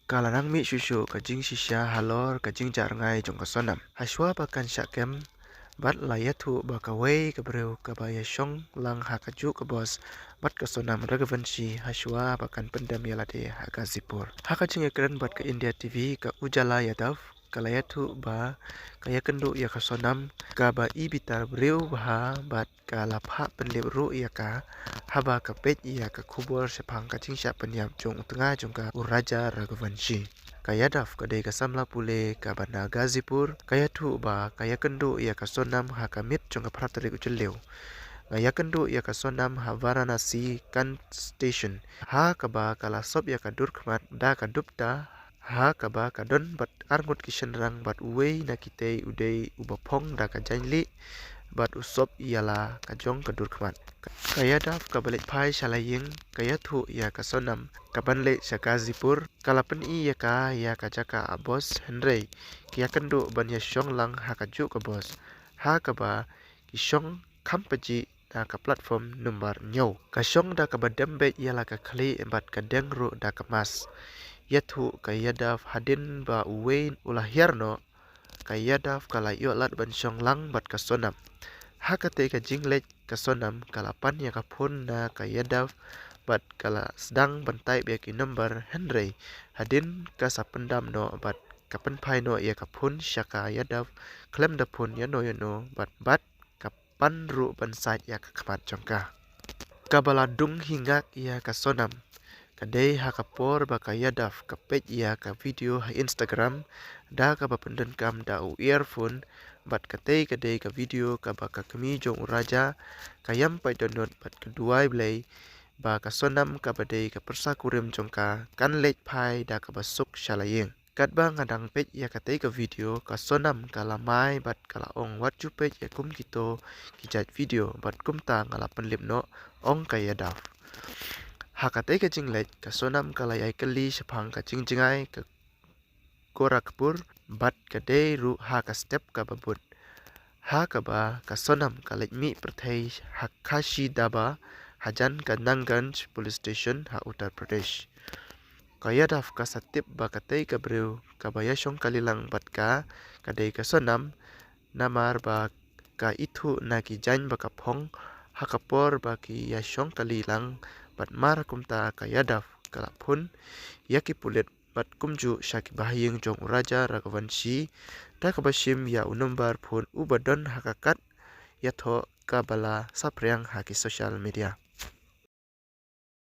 Kalarang mi susu kajing sisya halor kajing jarngai jong kasonam. Haswa bakan syakem bat layatu bakawai kabreu kabaya syong lang hakaju kabos bat kasonam ragavansi haswa bakan pendam yalade hagazipur. Hakajing ekran bat ke India TV ka ujala yadav kalayatu ba kaya kendu ya kasonam ka ba ibitar breu bah bat ka lapha penlip ru ya ka haba ka pet ya ka kubur sepang kajing syak penyam jong tengah jong ka uraja ragavansi. Kaya daf kadai kasamla pule ka bana Gazipur kaya tu ba kaya kendu ya kasonam hakamit jong ka pratari ujeleu. Kaya kendu ya kasonam ha Varanasi kan station ha kaba kala sop ya ka durkmat da ka dupta ha kaba ka don bat arngut kishenrang bat uwei na kitei udei ubapong da ka janli bat usop ialah kajong ka durkmat. Kaya daf kabalik pai shalaying kaya tu ya kasonam kabanle Gazipur kalapen i ya ka jaka abos Henry kaya kendu ban ya syong lang ha kaju ka bos ha kaba kisyong kampaji da ka platform number nyau kasyong da ka badembe ialah ka kali embat ka dengru da ka mas yatu kaya daf hadin ba uwein ulah yarno kaya daf kala yolat ban syong lang bat kasonam hakate ka jinglek kasonam kalapan ya kapun na kaya daf bat kala sedang bantai biaki number Henry hadin ka sapendam no bat kapen pai no ya kapun syaka yadav klem dapun ya no bat kapan ru bansait ya kamat jongka kabala dung hingak ya kasonam kadai hakapor baka yadav kapet ya ka video ha Instagram da ka bapenden kam da earphone bat kadai ka video ka baka kami jong uraja kayam pai donot bat keduai blai ba kasonam ka badai ka persa kurim jongka kan lek pai da ka basuk shalayeng kat ba ngadang pet ya katai ka video kasonam kala mai bat kala ong wat ju pet ya kum kito kijat video bat kum ta ngala penlip no ong kaya daf hakatai ka jinglek kasonam kala yai kali sepang ka jingjingai ka Gorakhpur bat kadai ru ha ka step ka babut ha ka ba kasonam kalek mi perthai hakashi daba Hajan ka Nanganj Police Station ha Uttar Pradesh. Kaya daf ka satip ba katai ka breu ka bayashong kalilang bat ka kadai ka sonam namar ba ka itu na ki jan ba ka phong hakapor ba ki yashong kalilang bat mar kumta kaya daf kalapun yaki pulit bat kumju syaki bahayeng jong uraja ragavansi da ka basim ya unumbar pun ubadon hakakat yatho kabala sapriang haki social media.